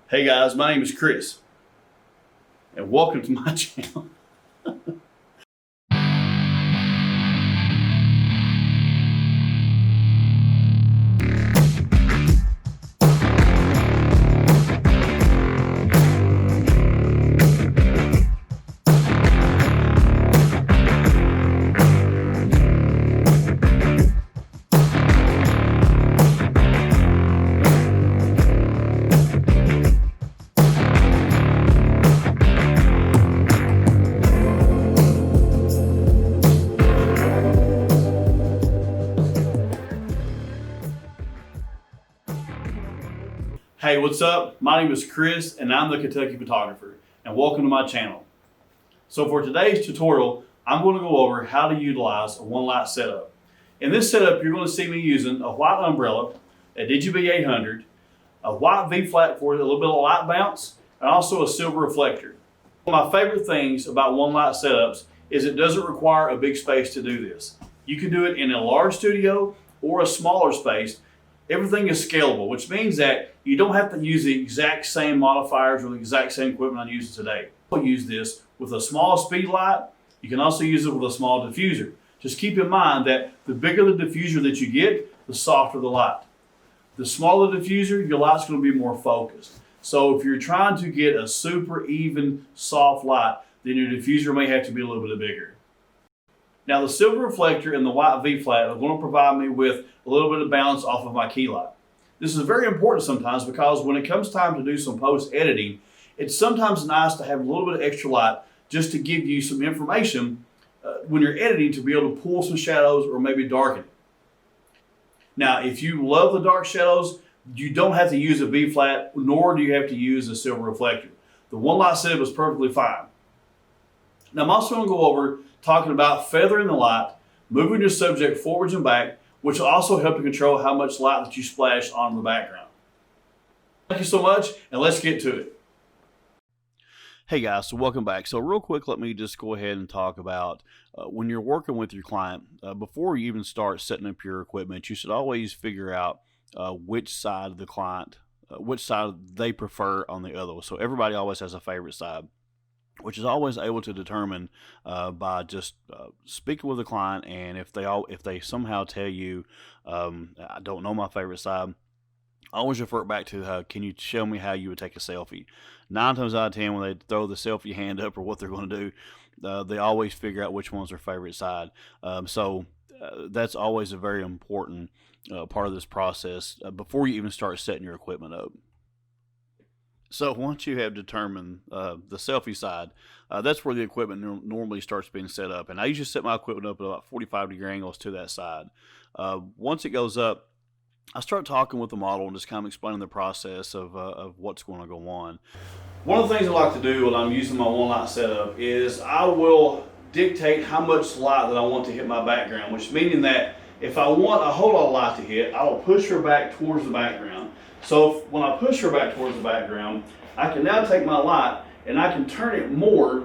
Hey guys, my name is Chris, and welcome to my channel. Hey, what's up? My name is Chris, and I'm the Kentucky photographer, and welcome to my channel. So for today's tutorial, I'm going to go over how to utilize a one light setup. In this setup, you're going to see me using a white umbrella, a Digibee 800, a white V-flat for a little bit of light bounce, and also a silver reflector. One of my favorite things about one light setups is it doesn't require a big space to do this. You can do it in a large studio or a smaller space. Everything is scalable, which means that you don't have to use the exact same modifiers or the exact same equipment I'm using today. I'll use this with a small speed light. You can also use it with a small diffuser. Just keep in mind that the bigger the diffuser that you get, the softer the light. The smaller the diffuser, your light's going to be more focused. So if you're trying to get a super even, soft light, then your diffuser may have to be a little bit bigger. Now the silver reflector and the white V-flat are going to provide me with a little bit of balance off of my key light. This is very important sometimes because when it comes time to do some post editing, it's sometimes nice to have a little bit of extra light just to give you some information when you're editing to be able to pull some shadows or maybe darken it. Now if you love the dark shadows, you don't have to use a V-flat, nor do you have to use a silver reflector. The one light setup is perfectly fine. Now I'm also going to go over talking about feathering the light, moving your subject forwards and back, which will also help to control how much light that you splash on the background. Thank you so much, and let's get to it. Hey guys, so welcome back. So real quick, let me just go ahead and talk about when you're working with your client, before you even start setting up your equipment, you should always figure out which side of the client, which side they prefer on the other. So everybody always has a favorite side, which is always able to determine by just speaking with the client. And if they somehow tell you, I don't know my favorite side, I always refer back to can you show me how you would take a selfie. 9 times out of 10, when they throw the selfie hand up or what they're going to do, they always figure out which one's their favorite side. So that's always a very important part of this process before you even start setting your equipment up. So once you have determined the selfie side, that's where the equipment normally starts being set up. And I usually set my equipment up at about 45-degree angles to that side. Once it goes up, I start talking with the model and just kind of explaining the process of what's going to go on. One of the things I like to do when I'm using my one light setup is I will dictate how much light that I want to hit my background, which meaning that if I want a whole lot of light to hit, I will push her back towards the background. So when I push her back towards the background, I can now take my light and I can turn it more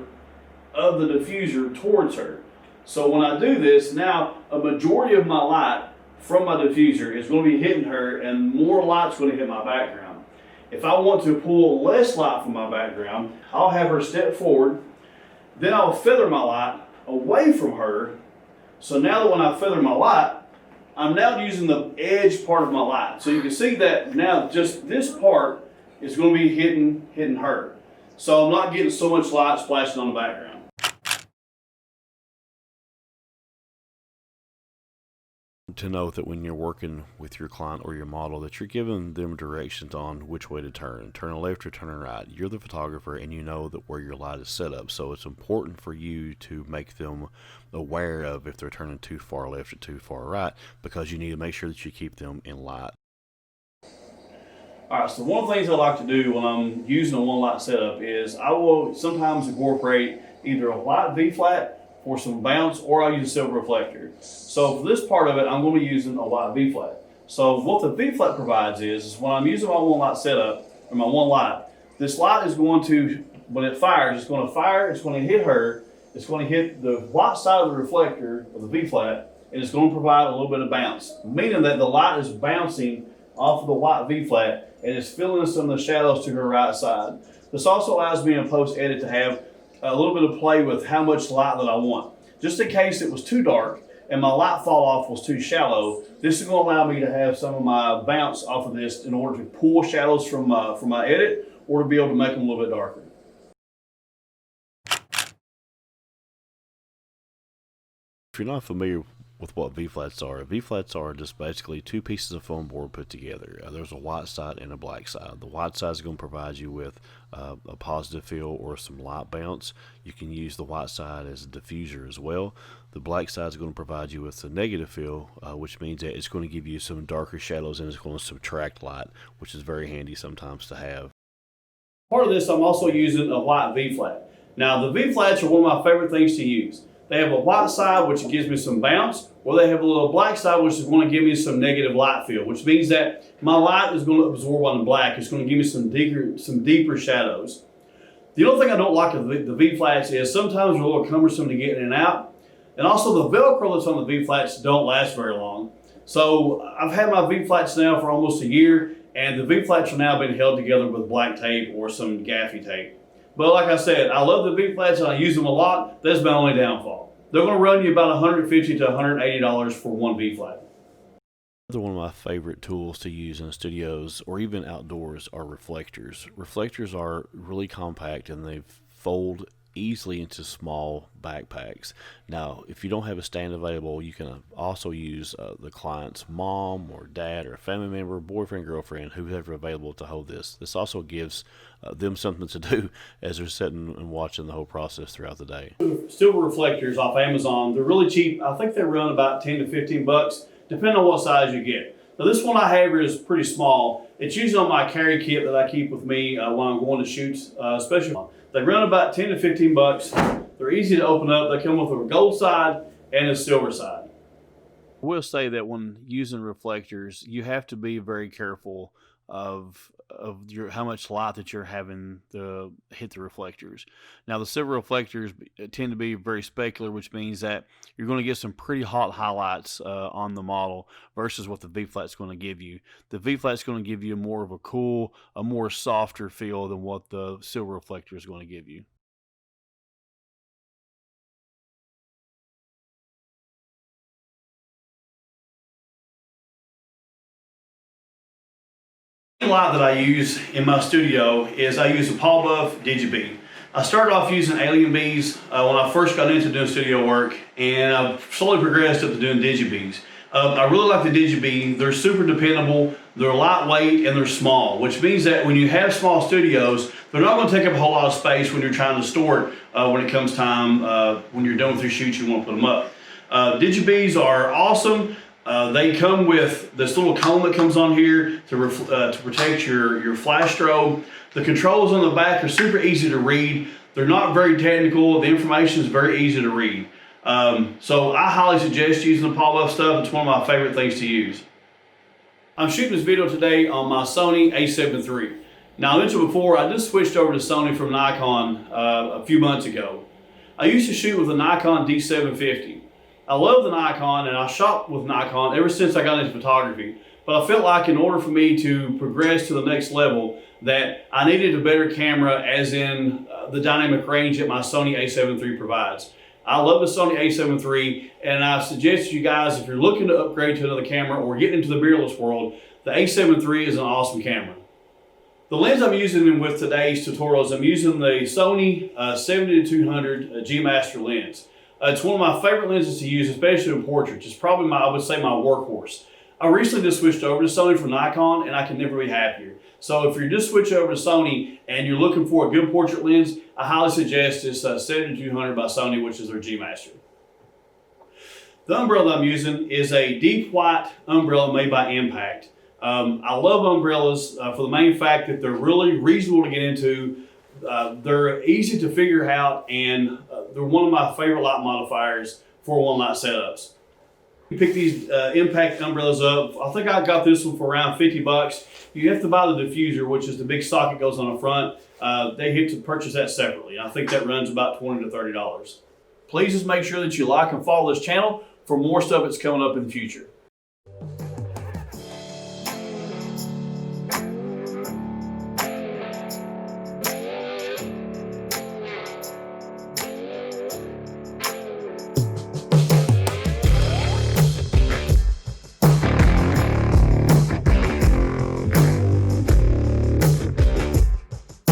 of the diffuser towards her. So when I do this, now a majority of my light from my diffuser is going to be hitting her and more light's going to hit my background. If I want to pull less light from my background, I'll have her step forward, then I'll feather my light away from her. So now that when I feather my light, I'm now using the edge part of my light. So you can see that now just this part is going to be hitting her. So I'm not getting so much light splashing on the background. To note that when you're working with your client or your model, that you're giving them directions on which way to turn left or turn right. You're the photographer and you know that where your light is set up, so it's important for you to make them aware of if they're turning too far left or too far right, because you need to make sure that you keep them in light. Alright, so one of the things I like to do when I'm using a one light setup is I will sometimes incorporate either a white V-flat for some bounce, or I'll use a silver reflector. So for this part of it, I'm going to be using a white V-flat. So what the V-flat provides is when I'm using my one light setup, or my one light, this light is going to, when it fires, it's going to fire, it's going to hit her, it's going to hit the white side of the reflector, of the V-flat, and it's going to provide a little bit of bounce, meaning that the light is bouncing off of the white V-flat and it's filling in some of the shadows to her right side. This also allows me in post edit to have a little bit of play with how much light that I want. Just in case it was too dark and my light fall off was too shallow, this is going to allow me to have some of my bounce off of this in order to pull shadows from my edit, or to be able to make them a little bit darker. If you're not familiar with what V-flats are just basically two pieces of foam board put together. There's a white side and a black side. The white side is going to provide you with a positive fill or some light bounce. You can use the white side as a diffuser as well. The black side is going to provide you with the negative fill, which means that it's going to give you some darker shadows and it's going to subtract light, which is very handy sometimes to have. Part of this, I'm also using a white V-flat. Now, the V-flats are one of my favorite things to use. They have a white side, which gives me some bounce, or they have a little black side, which is going to give me some negative light fill, which means that my light is going to absorb on the black. It's going to give me some deeper shadows. The only thing I don't like of the V-flats is sometimes they're a little cumbersome to get in and out. And also the Velcro that's on the V-flats don't last very long. So I've had my V-flats now for almost a year, and the V-flats are now being held together with black tape or some gaffy tape. But like I said, I love the V-flats and I use them a lot. That's my only downfall. They're going to run you about $150 to $180 for one V-flat. Another one of my favorite tools to use in studios or even outdoors are reflectors. Reflectors are really compact and they fold easily into small backpacks. Now, if you don't have a stand available, you can also use the client's mom or dad or a family member, boyfriend, girlfriend, whoever available to hold this. This also gives them something to do as they're sitting and watching the whole process throughout the day. Silver reflectors off Amazon, they're really cheap. I think they run about 10 to 15 bucks, depending on what size you get. Now this one I have here is pretty small. It's usually on my carry kit that I keep with me when I'm going to shoots, especially. They run about 10 to 15 bucks. They're easy to open up. They come with a gold side and a silver side. I will say that when using reflectors, you have to be very careful of how much light that you're having to hit the reflectors. Now the silver reflectors tend to be very specular, which means that you're going to get some pretty hot highlights on the model versus what the V-flat's going to give you. The V-flat's going to give you more of a cool, a more softer feel than what the silver reflector is going to give you. The light that I use in my studio is I use a Paul Buff Digibee. I started off using Alien Bees when I first got into doing studio work, and I've slowly progressed up to doing Digibees. I really like the Digibee. They're super dependable, they're lightweight, and they're small, which means that when you have small studios, they're not going to take up a whole lot of space when you're trying to store it when it comes time, when you're done with your shoots, you want to put them up. Digibees are awesome. They come with this little cone that comes on here to protect your flash strobe. The controls on the back are super easy to read. They're not very technical. The information is very easy to read. So I highly suggest using the Paul Buff stuff. It's one of my favorite things to use. I'm shooting this video today on my Sony a7 III. Now I mentioned before, I just switched over to Sony from Nikon a few months ago. I used to shoot with a Nikon D750. I love the Nikon and I shot with Nikon ever since I got into photography, but I felt like in order for me to progress to the next level that I needed a better camera, as in the dynamic range that my Sony a7 III provides. I love the Sony a7 III, and I suggest to you guys, if you're looking to upgrade to another camera or get into the mirrorless world, the a7 III is an awesome camera. The lens I'm using with today's tutorials, I'm using the Sony 70-200 G Master lens. It's one of my favorite lenses to use, especially in portraits. It's probably I would say my workhorse. I recently just switched over to Sony from Nikon, and I can never be happier. So if you're just switching over to Sony and you're looking for a good portrait lens, I highly suggest this 70-200 by Sony, which is their G Master. The umbrella I'm using is a deep white umbrella made by Impact. I love umbrellas for the main fact that they're really reasonable to get into. They're easy to figure out, and they're one of my favorite light modifiers for one light setups. You pick these Impact umbrellas up. I think I got this one for around 50 bucks. You have to buy the diffuser, which is the big socket goes on the front. They have to purchase that separately. I think that runs about $20 to $30. Please just make sure that you like and follow this channel for more stuff that's coming up in the future.